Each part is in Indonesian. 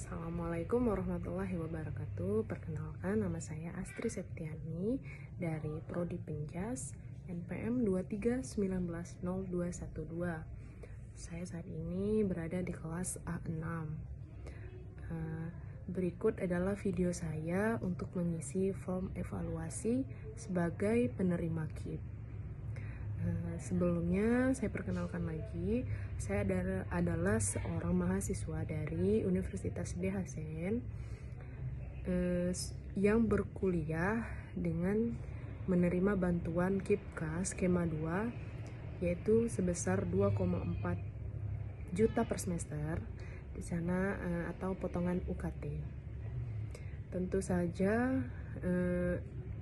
Assalamualaikum warahmatullahi wabarakatuh. Perkenalkan, nama saya Astri Septiani dari Prodi Penjas NPM 2319012. Saya saat ini berada di kelas A6. Berikut adalah video saya untuk mengisi form evaluasi sebagai penerima KIP. Sebelumnya saya perkenalkan lagi, saya adalah seorang mahasiswa dari Universitas D. Hasan yang berkuliah dengan menerima bantuan KIPK skema 2 yaitu sebesar 2,4 juta per semester di sana atau potongan UKT. Tentu saja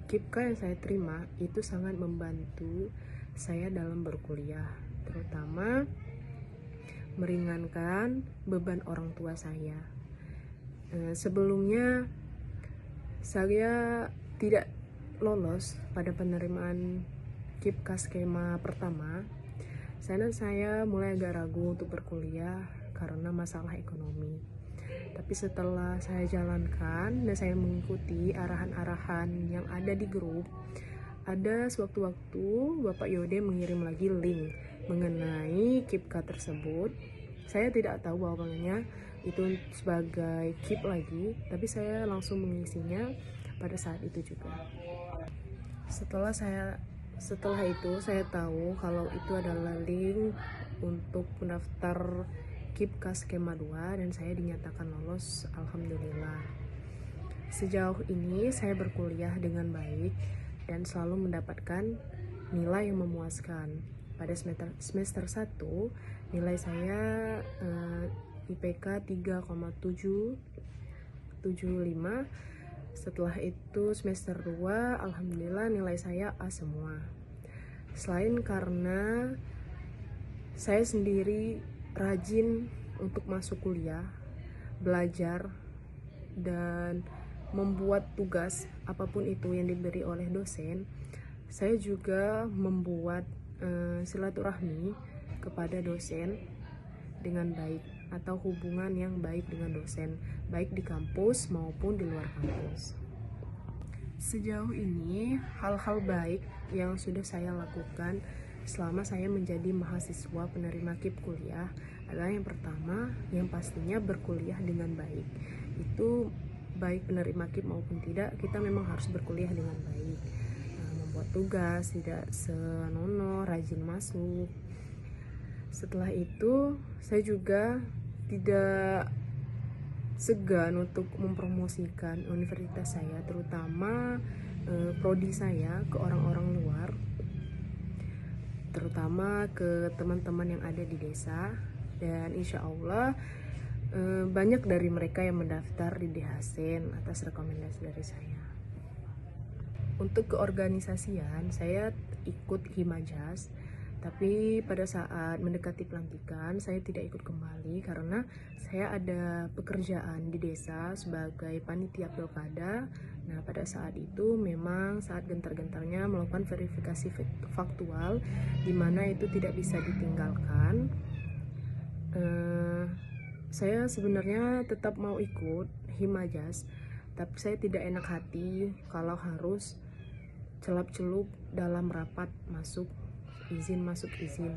KIPK yang saya terima itu sangat membantu saya dalam berkuliah, terutama meringankan beban orang tua saya. Sebelumnya saya tidak lolos pada penerimaan KIPK skema pertama. Saya mulai agak ragu untuk berkuliah karena masalah ekonomi. Tapi setelah saya jalankan dan saya mengikuti arahan-arahan yang ada di grup, ada sewaktu-waktu Bapak Yode mengirim lagi link mengenai KIPK tersebut. Saya tidak tahu bahwanya itu sebagai KIP lagi, tapi saya langsung mengisinya pada saat itu juga. Setelah itu saya tahu kalau itu adalah link untuk mendaftar KIPK skema 2 dan saya dinyatakan lolos, alhamdulillah. Sejauh ini saya berkuliah dengan baik dan selalu mendapatkan nilai yang memuaskan. Pada semester 1 nilai saya IPK 3,775. Setelah itu semester 2 alhamdulillah nilai saya A semua. Selain karena saya sendiri rajin untuk masuk kuliah, belajar, dan membuat tugas apapun itu yang diberi oleh dosen, saya juga membuat silaturahmi kepada dosen dengan baik atau hubungan yang baik dengan dosen, baik di kampus maupun di luar kampus. Sejauh ini hal-hal baik yang sudah saya lakukan selama saya menjadi mahasiswa penerima KIP kuliah adalah yang pertama, yang pastinya berkuliah dengan baik. Itu baik penerima KIP maupun tidak, kita memang harus berkuliah dengan baik, membuat tugas tidak senonoh, rajin masuk. Setelah itu saya juga tidak segan untuk mempromosikan universitas saya, terutama prodi saya, ke orang-orang luar, terutama ke teman-teman yang ada di desa. Dan insya Allah banyak dari mereka yang mendaftar di DHSN atas rekomendasi dari saya. Untuk keorganisasian, saya ikut Himajas, tapi pada saat mendekati pelantikan saya tidak ikut kembali karena saya ada pekerjaan di desa sebagai panitia pilkada. Nah, pada saat itu memang saat gentar-gentarnya melakukan verifikasi faktual, di mana itu tidak bisa ditinggalkan. Saya sebenarnya tetap mau ikut Himajas, tapi saya tidak enak hati kalau harus celap-celup dalam rapat masuk izin.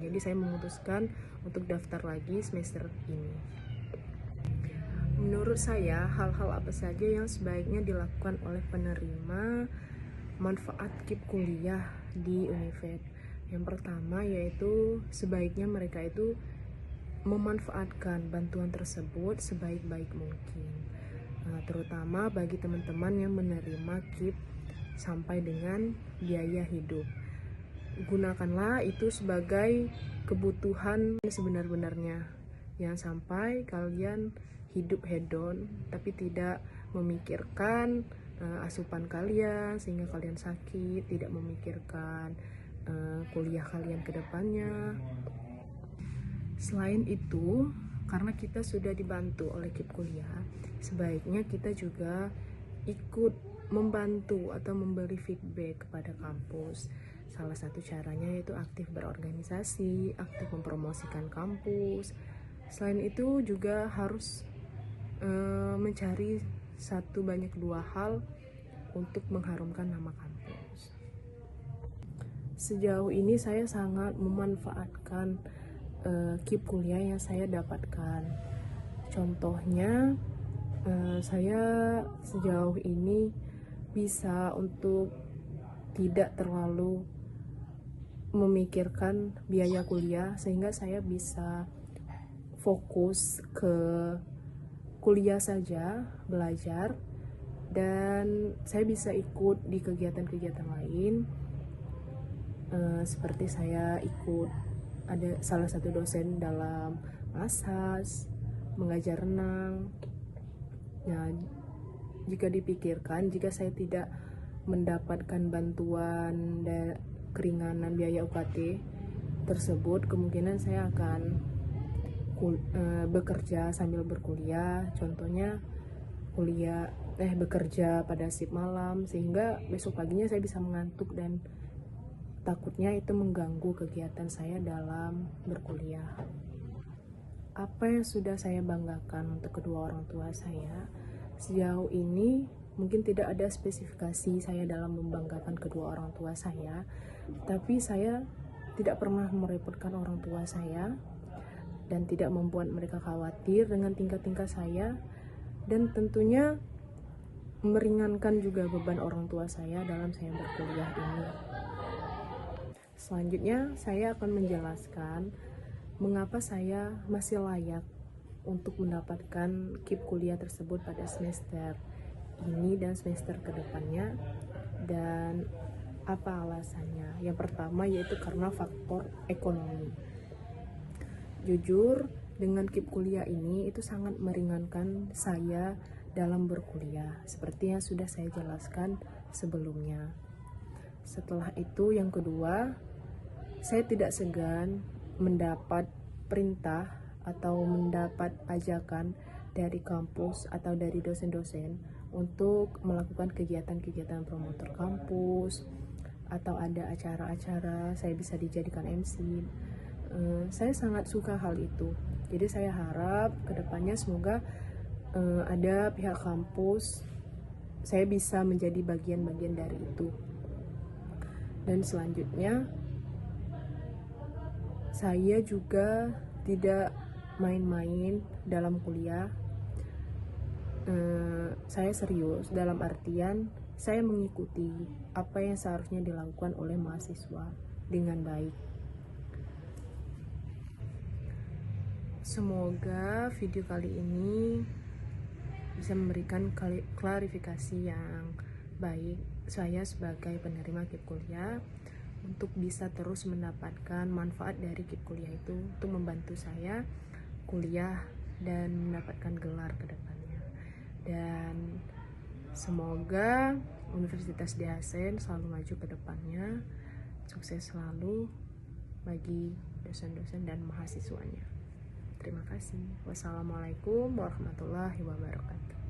Jadi saya memutuskan untuk daftar lagi semester ini. Menurut saya, hal-hal apa saja yang sebaiknya dilakukan oleh penerima manfaat KIP kuliah di Univet? Yang pertama yaitu sebaiknya mereka itu memanfaatkan bantuan tersebut sebaik-baik mungkin, terutama bagi teman-teman yang menerima KIP sampai dengan biaya hidup. Gunakanlah itu sebagai kebutuhan sebenar-benarnya, jangan sampai kalian hidup hedon tapi tidak memikirkan asupan kalian sehingga kalian sakit, tidak memikirkan kuliah kalian ke depannya. Selain itu, karena kita sudah dibantu oleh KIP kuliah, sebaiknya kita juga ikut membantu atau memberi feedback kepada kampus. Salah satu caranya yaitu aktif berorganisasi, aktif mempromosikan kampus. Selain itu juga harus mencari satu banyak dua hal untuk mengharumkan nama kampus. Sejauh ini saya sangat memanfaatkan KIP kuliah yang saya dapatkan. Contohnya, saya sejauh ini bisa untuk tidak terlalu memikirkan biaya kuliah, sehingga saya bisa fokus ke kuliah saja, belajar, dan saya bisa ikut di kegiatan-kegiatan lain. Seperti saya ikut ada salah satu dosen dalam masas, mengajar renang. Nah, jika dipikirkan, jika saya tidak mendapatkan bantuan dan keringanan biaya UKT tersebut, kemungkinan saya akan bekerja sambil berkuliah. Contohnya bekerja pada shift malam, sehingga besok paginya saya bisa mengantuk dan takutnya itu mengganggu kegiatan saya dalam berkuliah. Apa yang sudah saya banggakan untuk kedua orang tua saya? Sejauh ini mungkin tidak ada spesifikasi saya dalam membanggakan kedua orang tua saya, tapi saya tidak pernah merepotkan orang tua saya dan tidak membuat mereka khawatir dengan tingkah-tingkah saya, dan tentunya meringankan juga beban orang tua saya dalam saya berkuliah ini. Selanjutnya, saya akan menjelaskan mengapa saya masih layak untuk mendapatkan KIP kuliah tersebut pada semester ini dan semester kedepannya, dan apa alasannya. Yang pertama yaitu karena faktor ekonomi. Jujur, dengan KIP kuliah ini itu sangat meringankan saya dalam berkuliah, seperti yang sudah saya jelaskan sebelumnya. Setelah itu, yang kedua, saya tidak segan mendapat perintah atau mendapat ajakan dari kampus atau dari dosen-dosen untuk melakukan kegiatan-kegiatan promotor kampus, atau ada acara-acara saya bisa dijadikan MC. Saya sangat suka hal itu. Jadi saya harap kedepannya semoga ada pihak kampus, saya bisa menjadi bagian-bagian dari itu. Dan selanjutnya, saya juga tidak main-main dalam kuliah. Saya serius dalam artian saya mengikuti apa yang seharusnya dilakukan oleh mahasiswa dengan baik. Semoga video kali ini bisa memberikan klarifikasi yang baik saya sebagai penerima KIP kuliah untuk bisa terus mendapatkan manfaat dari KIP kuliah itu untuk membantu saya kuliah dan mendapatkan gelar ke depannya. Dan semoga Universitas Diasen selalu maju ke depannya, sukses selalu bagi dosen-dosen dan mahasiswanya. Terima kasih. Wassalamualaikum warahmatullahi wabarakatuh.